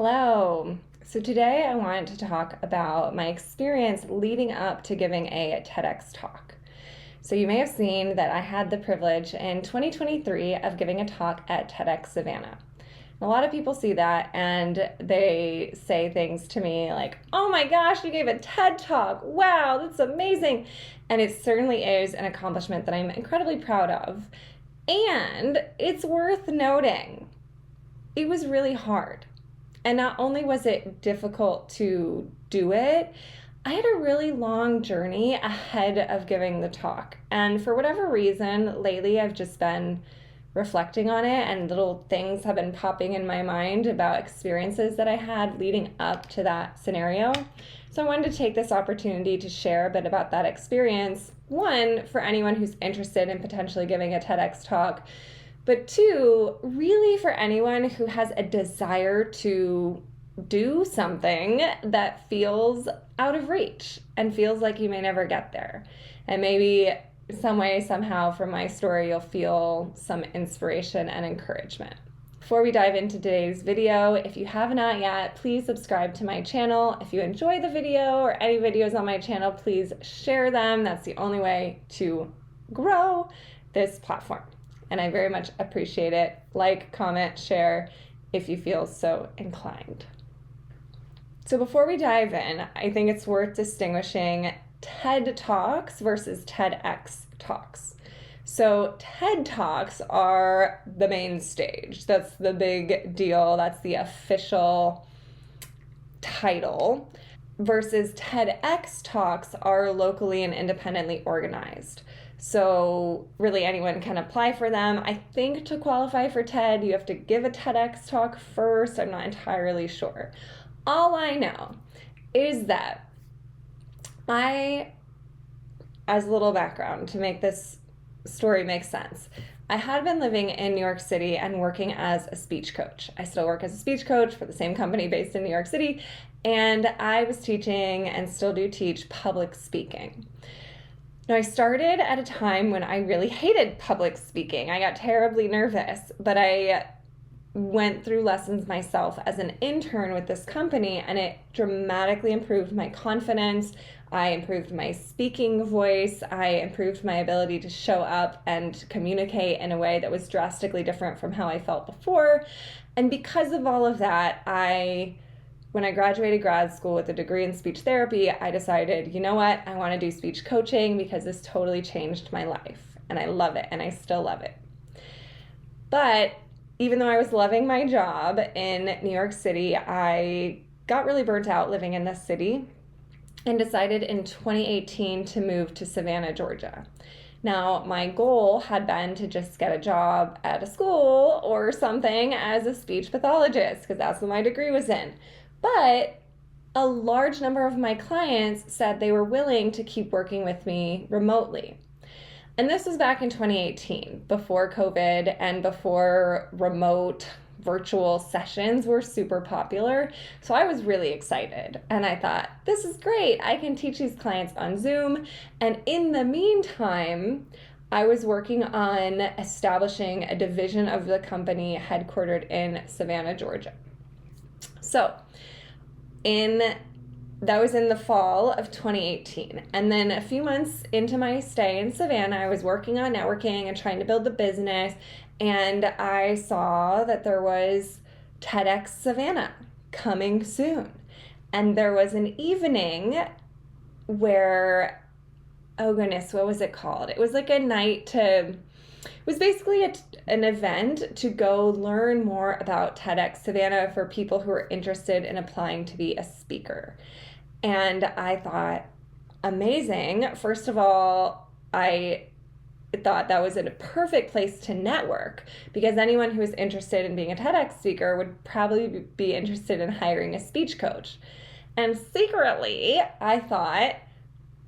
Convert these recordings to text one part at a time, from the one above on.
Hello. So today I wanted to talk about my experience leading up to giving a TEDx talk. So you may have seen that I had the privilege in 2023 of giving a talk at TEDx Savannah. A lot of people see that and they say things to me like, "Oh my gosh, you gave a TED talk. Wow, that's amazing." And it certainly is an accomplishment that I'm incredibly proud of. And it's worth noting, it was really hard. And not only was it difficult to do it, I had a really long journey ahead of giving the talk. And for whatever reason, lately I've just been reflecting on it, and little things have been popping in my mind about experiences that I had leading up to that scenario. So I wanted to take this opportunity to share a bit about that experience. One, for anyone who's interested in potentially giving a TEDx talk, but two, really for anyone who has a desire to do something that feels out of reach and feels like you may never get there. And maybe some way, somehow, from my story, you'll feel some inspiration and encouragement. Before we dive into today's video, if you have not yet, please subscribe to my channel. If you enjoy the video or any videos on my channel, please share them. That's the only way to grow this platform. And I very much appreciate it. Like, comment, share if you feel so inclined. So before we dive in, I think it's worth distinguishing TED Talks versus TEDx Talks. So TED Talks are the main stage. That's the big deal. That's the official title. Versus TEDx Talks are locally and independently organized. So really anyone can apply for them. I think to qualify for TED, you have to give a TEDx talk first. I'm not entirely sure. All I know is that as a little background to make this story make sense, I had been living in New York City and working as a speech coach. I still work as a speech coach for the same company based in New York City, and I was teaching and still do teach public speaking. Now, I started at a time when I really hated public speaking. I got terribly nervous, but I went through lessons myself as an intern with this company, and it dramatically improved my confidence. I improved my speaking voice. I improved my ability to show up and communicate in a way that was drastically different from how I felt before. And because of all of that, when I graduated grad school with a degree in speech therapy, I decided, you know what, I want to do speech coaching because this totally changed my life. And I love it, and I still love it. But even though I was loving my job in New York City, I got really burnt out living in this city and decided in 2018 to move to Savannah, Georgia. Now, my goal had been to just get a job at a school or something as a speech pathologist, because that's what my degree was in. But a large number of my clients said they were willing to keep working with me remotely. And this was back in 2018, before COVID and before remote virtual sessions were super popular. So I was really excited. And I thought, this is great. I can teach these clients on Zoom. And in the meantime, I was working on establishing a division of the company headquartered in Savannah, Georgia. So that was in the fall of 2018. And then a few months into my stay in Savannah, I was working on networking and trying to build the business. And I saw that there was TEDx Savannah coming soon. And there was an evening where, oh goodness, what was it called? It was like a night it was basically an event to go learn more about TEDx Savannah for people who are interested in applying to be a speaker. And I thought, amazing. First of all, I thought that was a perfect place to network, because anyone who is interested in being a TEDx speaker would probably be interested in hiring a speech coach. And secretly, I thought,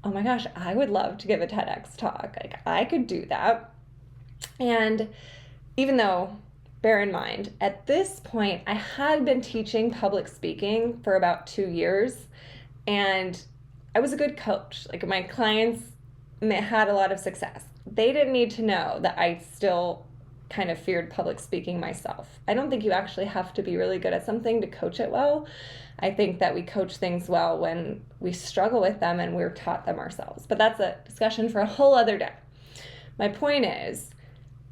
oh my gosh, I would love to give a TEDx talk. Like, I could do that. And even though, bear in mind, at this point, I had been teaching public speaking for about 2 years, and I was a good coach. Like, my clients had a lot of success. They didn't need to know that I still kind of feared public speaking myself. I don't think you actually have to be really good at something to coach it well. I think that we coach things well when we struggle with them and we're taught them ourselves. But that's a discussion for a whole other day. My point is,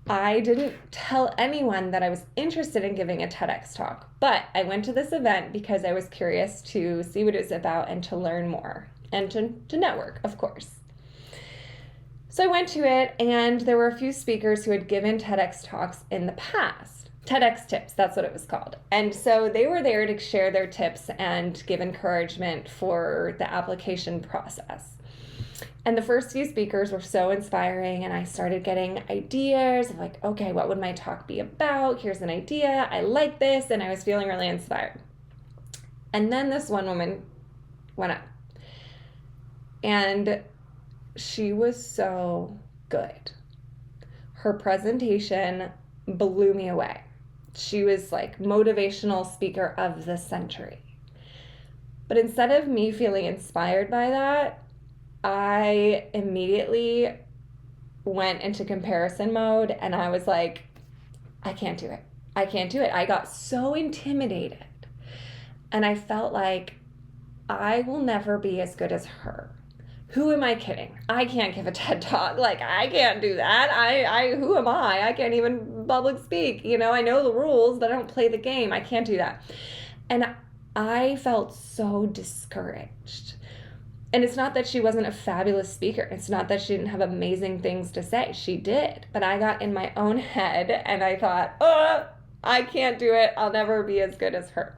I didn't tell anyone that I was interested in giving a TEDx talk, but I went to this event because I was curious to see what it was about and to learn more and to network, of course. So I went to it, and there were a few speakers who had given TEDx talks in the past. TEDx tips, that's what it was called. And so they were there to share their tips and give encouragement for the application process. And the first few speakers were so inspiring, and I started getting ideas of like, okay, what would my talk be about? Here's an idea. I like this, and I was feeling really inspired. And then this one woman went up, and she was so good. Her presentation blew me away. She was like motivational speaker of the century. But instead of me feeling inspired by that, I immediately went into comparison mode, and I was like, I can't do it. I can't do it. I got so intimidated, and I felt like I will never be as good as her. Who am I kidding? I can't give a TED talk. Like, I can't do that. Who am I? I can't even public speak. You know, I know the rules, but I don't play the game. I can't do that. And I felt so discouraged. And it's not that she wasn't a fabulous speaker. It's not that she didn't have amazing things to say. She did. But I got in my own head, and I thought, I can't do it. I'll never be as good as her.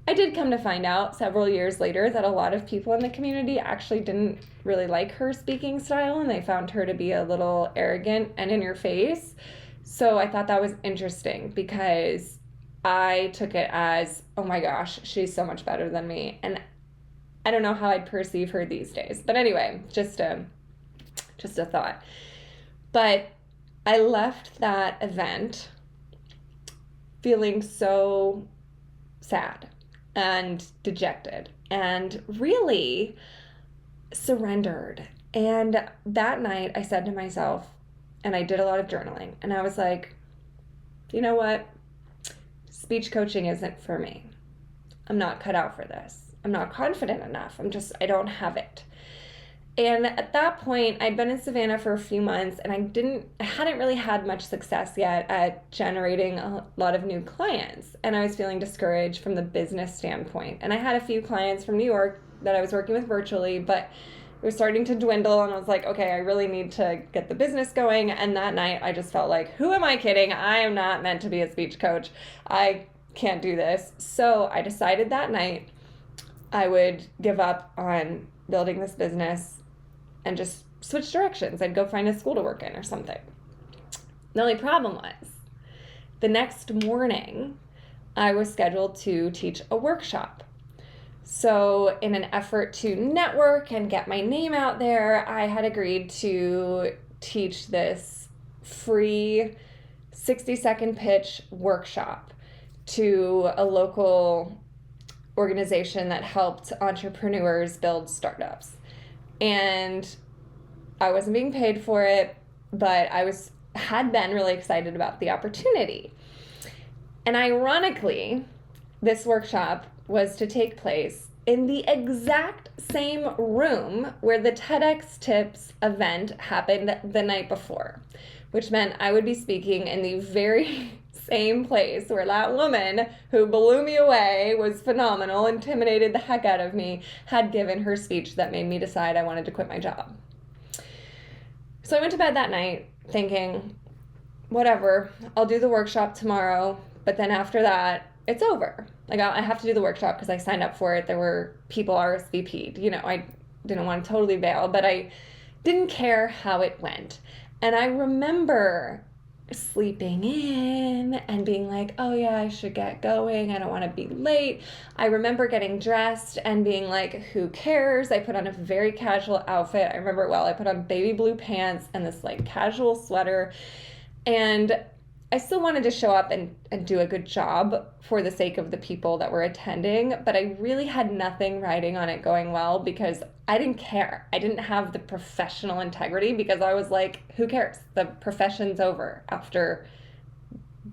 I did come to find out several years later that a lot of people in the community actually didn't really like her speaking style, and they found her to be a little arrogant and in your face. So I thought that was interesting, because I took it as, oh my gosh, she's so much better than me. And I don't know how I'd perceive her these days. But anyway, just a thought. But I left that event feeling so sad and dejected and really surrendered. And that night I said to myself, and I did a lot of journaling, and I was like, you know what? Speech coaching isn't for me. I'm not cut out for this. I'm not confident enough. I don't have it. And at that point, I'd been in Savannah for a few months, and I hadn't really had much success yet at generating a lot of new clients. And I was feeling discouraged from the business standpoint. And I had a few clients from New York that I was working with virtually, but it was starting to dwindle, and I was like, okay, I really need to get the business going. And that night, I just felt like, who am I kidding? I am not meant to be a speech coach. I can't do this. So I decided that night I would give up on building this business and just switch directions. I'd go find a school to work in or something. The only problem was, the next morning, I was scheduled to teach a workshop. So in an effort to network and get my name out there, I had agreed to teach this free 60-second pitch workshop to a local organization that helped entrepreneurs build startups. And I wasn't being paid for it, but I had been really excited about the opportunity. And ironically, this workshop was to take place in the exact same room where the TEDx Tips event happened the night before, which meant I would be speaking in the very same place where that woman who blew me away, was phenomenal, intimidated the heck out of me, had given her speech that made me decide I wanted to quit my job. So I went to bed that night thinking, whatever, I'll do the workshop tomorrow, but then after that, it's over. Like, I have to do the workshop because I signed up for it. There were people RSVP'd. You know, I didn't want to totally bail, but I didn't care how it went. And I remember sleeping in and being like, oh yeah, I should get going. I don't want to be late. I remember getting dressed and being like, who cares? I put on a very casual outfit. I remember it well. I put on baby blue pants and this like casual sweater. And I still wanted to show up and do a good job for the sake of the people that were attending, but I really had nothing riding on it going well because I didn't care. I didn't have the professional integrity because I was like, who cares? The profession's over after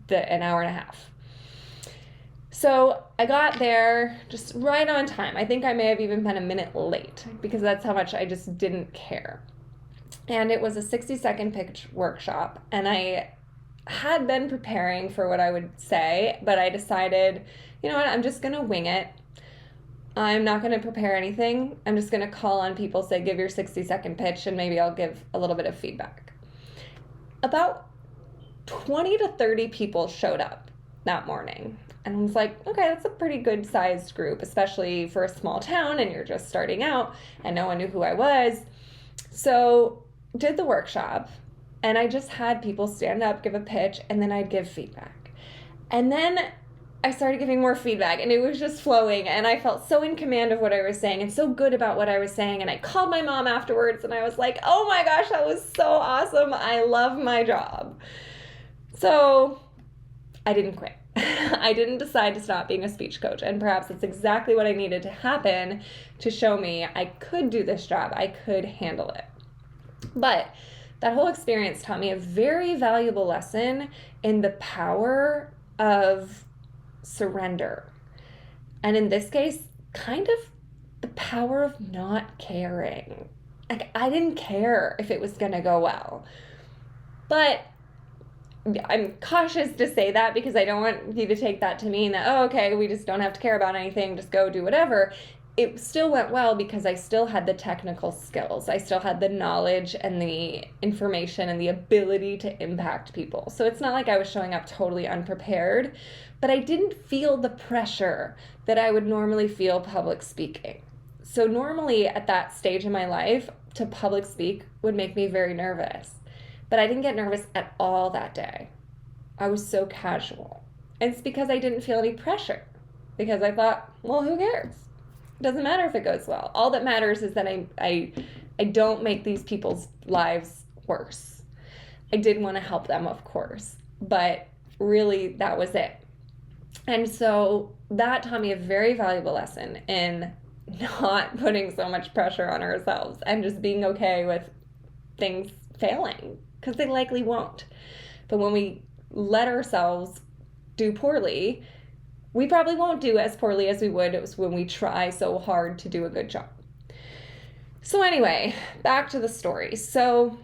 an hour and a half. So I got there just right on time. I think I may have even been a minute late because that's how much I just didn't care. And it was a 60-second pitch workshop, and I had been preparing for what I would say, but I decided, you know what, I'm just going to wing it. I'm not going to prepare anything. I'm just going to call on people, say, give your 60-second pitch, and maybe I'll give a little bit of feedback. About 20 to 30 people showed up that morning. And I was like, okay, that's a pretty good sized group, especially for a small town and you're just starting out and no one knew who I was. So did the workshop, and I just had people stand up, give a pitch, and then I'd give feedback. And then I started giving more feedback, and it was just flowing, and I felt so in command of what I was saying and so good about what I was saying. And I called my mom afterwards, and I was like, oh my gosh, that was so awesome. I love my job. So I didn't quit. I didn't decide to stop being a speech coach, and perhaps that's exactly what I needed to happen to show me I could do this job. I could handle it. But that whole experience taught me a very valuable lesson in the power of surrender. And in this case, kind of the power of not caring. Like, I didn't care if it was going to go well. But I'm cautious to say that because I don't want you to take that to mean that, oh, okay, we just don't have to care about anything, just go do whatever. It still went well because I still had the technical skills. I still had the knowledge and the information and the ability to impact people. So it's not like I was showing up totally unprepared, but I didn't feel the pressure that I would normally feel public speaking. So normally at that stage in my life, to public speak would make me very nervous. But I didn't get nervous at all that day. I was so casual. And it's because I didn't feel any pressure. Because I thought, well, who cares? It doesn't matter if it goes well. All that matters is that I don't make these people's lives worse. I did want to help them, of course. But really, that was it. And so that taught me a very valuable lesson in not putting so much pressure on ourselves and just being okay with things failing, because they likely won't. But when we let ourselves do poorly, we probably won't do as poorly as we would when we try so hard to do a good job. So anyway, back to the story. So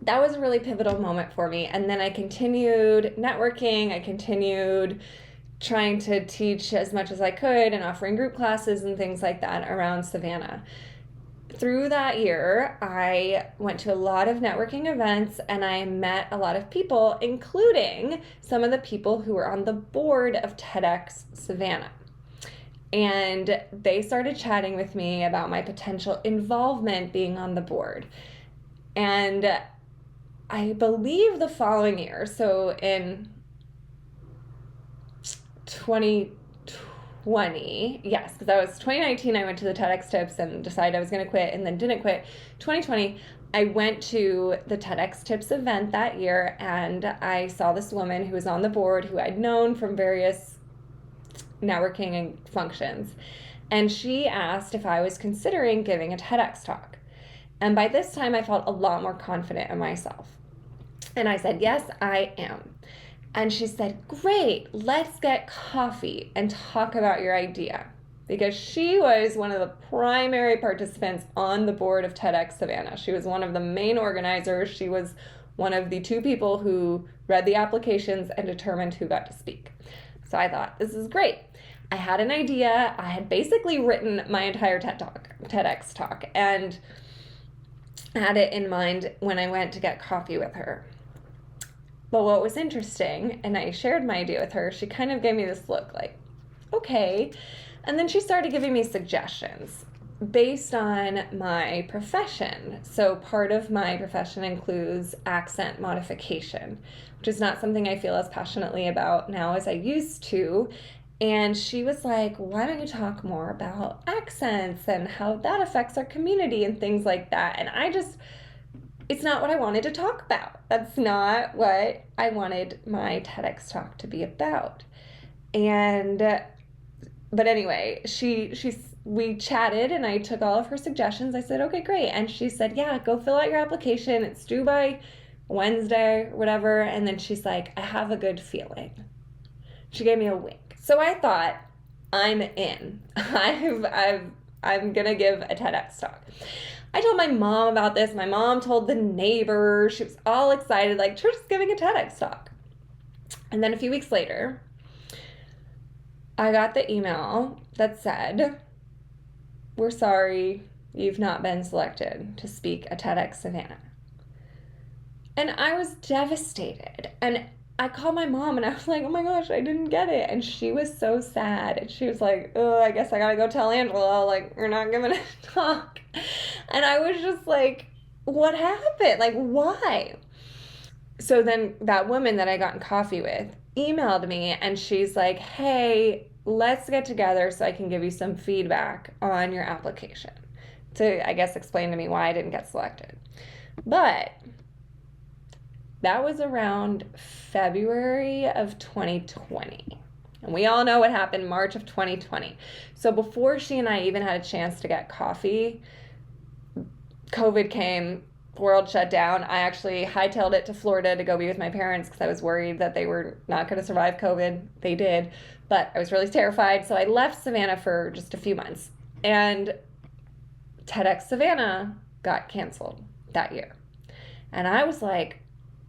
that was a really pivotal moment for me. And then I continued networking. I continued trying to teach as much as I could and offering group classes and things like that around Savannah. Through that year, I went to a lot of networking events and I met a lot of people, including some of the people who were on the board of TEDx Savannah. And they started chatting with me about my potential involvement being on the board. And I believe the following year, so in 2020, yes, because that was 2019, I went to the TEDx Tips and decided I was going to quit and then didn't quit. 2020, I went to the TEDx Tips event that year and I saw this woman who was on the board who I'd known from various networking and functions. And she asked if I was considering giving a TEDx talk. And by this time, I felt a lot more confident in myself. And I said, yes, I am. And she said, great, let's get coffee and talk about your idea. Because she was one of the primary participants on the board of TEDx Savannah. She was one of the main organizers. She was one of the two people who read the applications and determined who got to speak. So I thought, this is great. I had an idea. I had basically written my entire TEDx talk, and had it in mind when I went to get coffee with her. But what was interesting, and I shared my idea with her, she kind of gave me this look like, okay. And then she started giving me suggestions based on my profession. So part of my profession includes accent modification, which is not something I feel as passionately about now as I used to. And she was like, why don't you talk more about accents and how that affects our community and things like that. And I just it's not what I wanted to talk about. That's not what I wanted my TEDx talk to be about. And but anyway, we chatted and I took all of her suggestions. I said, okay, great. And she said, yeah, go fill out your application. It's due by Wednesday or whatever. And then she's like, I have a good feeling. She gave me a wink. So I thought, I'm in. I'm going to give a TEDx talk. I told my mom about this. My mom told the neighbor. She was all excited, like, church is giving a TEDx talk. And then a few weeks later, I got the email that said, we're sorry, you've not been selected to speak at TEDx Savannah. And I was devastated. And I called my mom and I was like, oh my gosh, I didn't get it. And she was so sad. And she was like, oh, I guess I gotta go tell Angela, like, we're not giving a talk. And I was just like, what happened? Like, why? So then that woman that I got in coffee with emailed me and she's like, hey, let's get together so I can give you some feedback on your application to, I guess, explain to me why I didn't get selected. But that was around February of 2020. And we all know what happened March of 2020. So before she and I even had a chance to get coffee, COVID came, the world shut down. I actually hightailed it to Florida to go be with my parents because I was worried that they were not going to survive COVID. They did, but I was really terrified. So I left Savannah for just a few months. And TEDx Savannah got canceled that year. And I was like,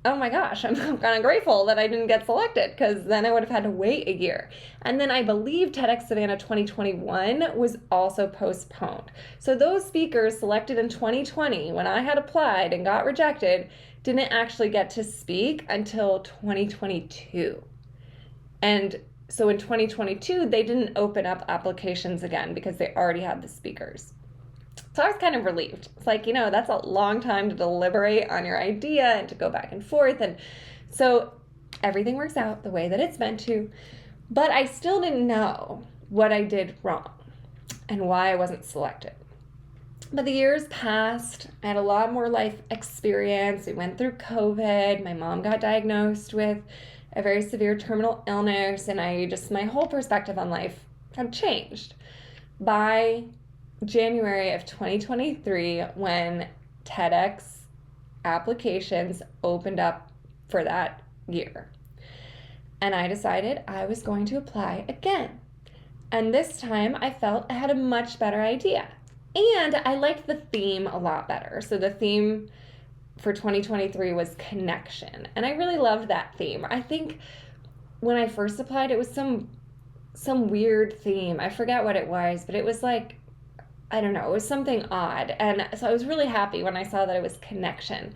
oh my gosh, I'm kind of grateful that I didn't get selected because then I would have had to wait a year. And then I believe TEDx Savannah 2021 was also postponed. So those speakers selected in 2020, when I had applied and got rejected, didn't actually get to speak until 2022. And so in 2022, they didn't open up applications again because they already had the speakers. So I was kind of relieved. It's like, that's a long time to deliberate on your idea and to go back and forth. And so everything works out the way that it's meant to. But I still didn't know what I did wrong and why I wasn't selected. But the years passed. I had a lot more life experience. We went through COVID. My mom got diagnosed with a very severe terminal illness. And my whole perspective on life had changed. By January of 2023, when TEDx applications opened up for that year. And I decided I was going to apply again. And this time I felt I had a much better idea. And I liked the theme a lot better. So the theme for 2023 was connection. And I really loved that theme. I think when I first applied, it was some weird theme. I forget what it was, but it was like, I don't know, it was something odd. And so I was really happy when I saw that it was connection.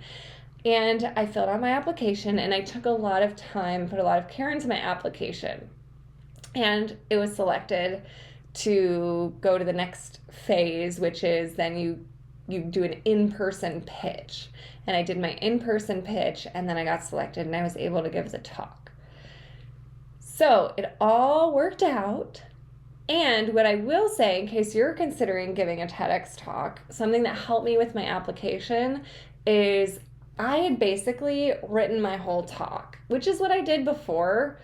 And I filled out my application and I took a lot of time, put a lot of care into my application. And it was selected to go to the next phase, which is then you do an in-person pitch. And I did my in-person pitch and then I got selected and I was able to give the talk. So it all worked out. And what I will say, in case you're considering giving a TEDx talk, something that helped me with my application is I had basically written my whole talk, which is what I did before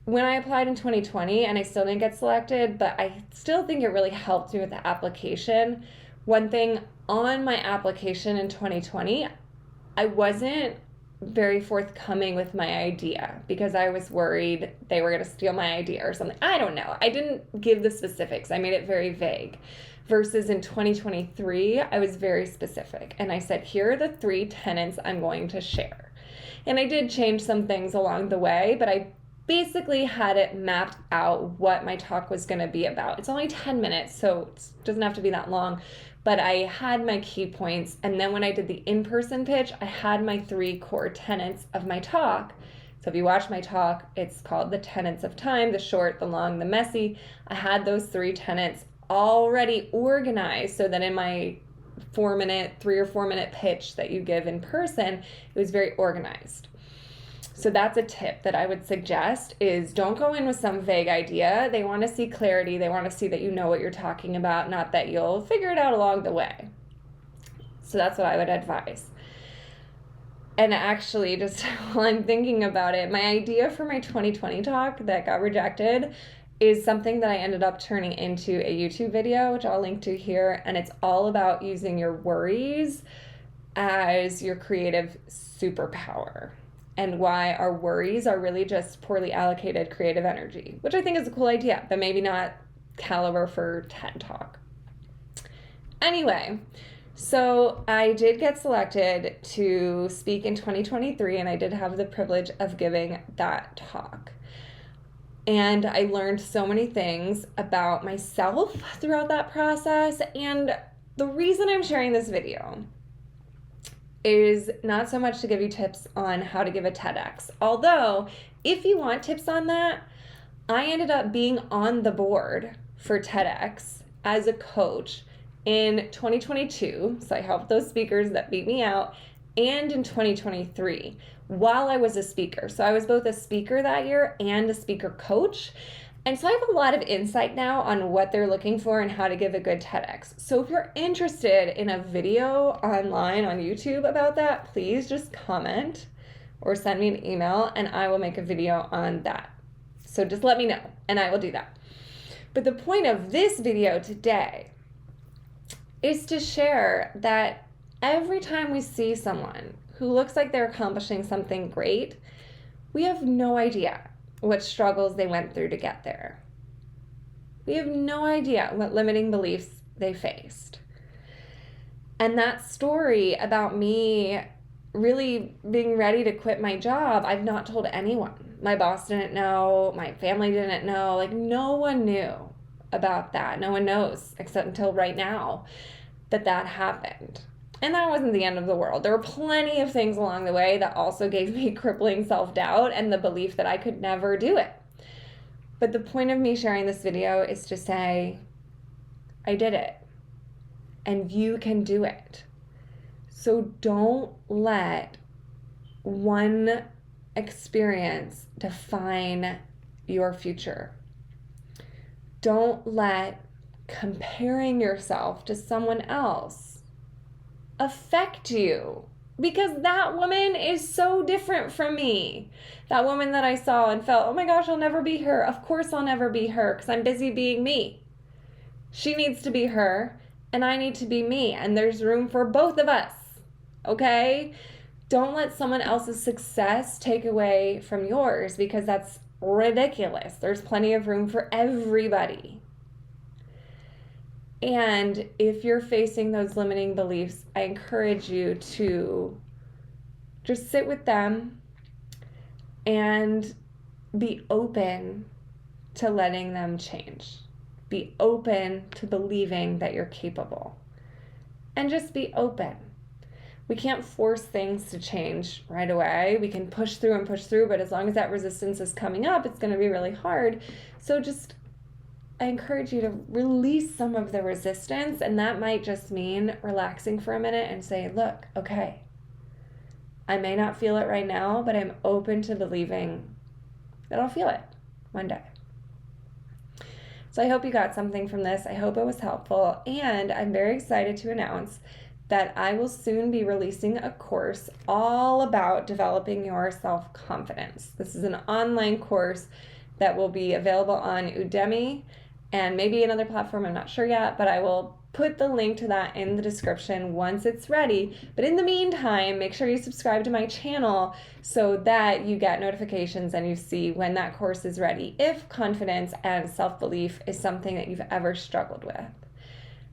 when I applied in 2020, and I still didn't get selected, but I still think it really helped me with the application. One thing on my application in 2020, I wasn't very forthcoming with my idea because I was worried they were going to steal my idea or something. I don't know. I didn't give the specifics. I made it very vague. Versus in 2023, I was very specific. And I said, here are the 3 tenets I'm going to share. And I did change some things along the way, but I basically had it mapped out what my talk was going to be about. It's only 10 minutes, so it doesn't have to be that long. But I had my key points, and then when I did the in-person pitch, I had my 3 core tenets of my talk. So if you watch my talk, it's called the tenets of time, the short, the long, the messy. I had those 3 tenets already organized so that in my 3 or 4 minute pitch that you give in person, it was very organized. So that's a tip that I would suggest is don't go in with some vague idea. They want to see clarity. They want to see that you know what you're talking about, not that you'll figure it out along the way. So that's what I would advise. And actually, just while I'm thinking about it, my idea for my 2020 talk that got rejected is something that I ended up turning into a YouTube video, which I'll link to here. And it's all about using your worries as your creative superpower, and why our worries are really just poorly allocated creative energy, which I think is a cool idea, but maybe not caliber for TED Talk. Anyway, so I did get selected to speak in 2023, and I did have the privilege of giving that talk. And I learned so many things about myself throughout that process. And the reason I'm sharing this video is not so much to give you tips on how to give a TEDx. Although, if you want tips on that, I ended up being on the board for TEDx as a coach in 2022. So I helped those speakers that beat me out, and in 2023 while I was a speaker. So I was both a speaker that year and a speaker coach. And so I have a lot of insight now on what they're looking for and how to give a good TEDx. So if you're interested in a video online on YouTube about that, please just comment or send me an email and I will make a video on that. So just let me know and I will do that. But the point of this video today is to share that every time we see someone who looks like they're accomplishing something great, we have no idea what struggles they went through to get there. We have no idea what limiting beliefs they faced. And that story about me really being ready to quit my job, I've not told anyone. My boss didn't know, my family didn't know, like no one knew about that. No one knows except until right now that happened. And that wasn't the end of the world. There were plenty of things along the way that also gave me crippling self-doubt and the belief that I could never do it. But the point of me sharing this video is to say, I did it. And you can do it. So don't let one experience define your future. Don't let comparing yourself to someone else affect you, because that woman is so different from me. That woman that I saw and felt, oh my gosh, I'll never be her. Of course I'll never be her because I'm busy being me. She needs to be her and I need to be me, and there's room for both of us. Okay? Don't let someone else's success take away from yours, because that's ridiculous. There's plenty of room for everybody. And if you're facing those limiting beliefs, I encourage you to just sit with them and be open to letting them change. Be open to believing that you're capable. And just be open. We can't force things to change right away. We can push through, but as long as that resistance is coming up, it's going to be really hard. So I encourage you to release some of the resistance, and that might just mean relaxing for a minute and say, look, okay, I may not feel it right now, but I'm open to believing that I'll feel it one day. So I hope you got something from this. I hope it was helpful, and I'm very excited to announce that I will soon be releasing a course all about developing your self-confidence. This is an online course that will be available on Udemy and maybe another platform, I'm not sure yet, but I will put the link to that in the description once it's ready. But in the meantime, make sure you subscribe to my channel so that you get notifications and you see when that course is ready, if confidence and self-belief is something that you've ever struggled with.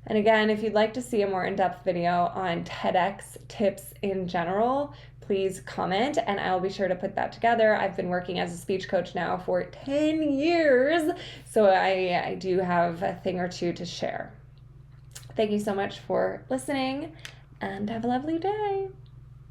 And again, if you'd like to see a more in-depth video on TEDx tips in general, please comment and I'll be sure to put that together. I've been working as a speech coach now for 10 years, so I do have a thing or two to share. Thank you so much for listening and have a lovely day.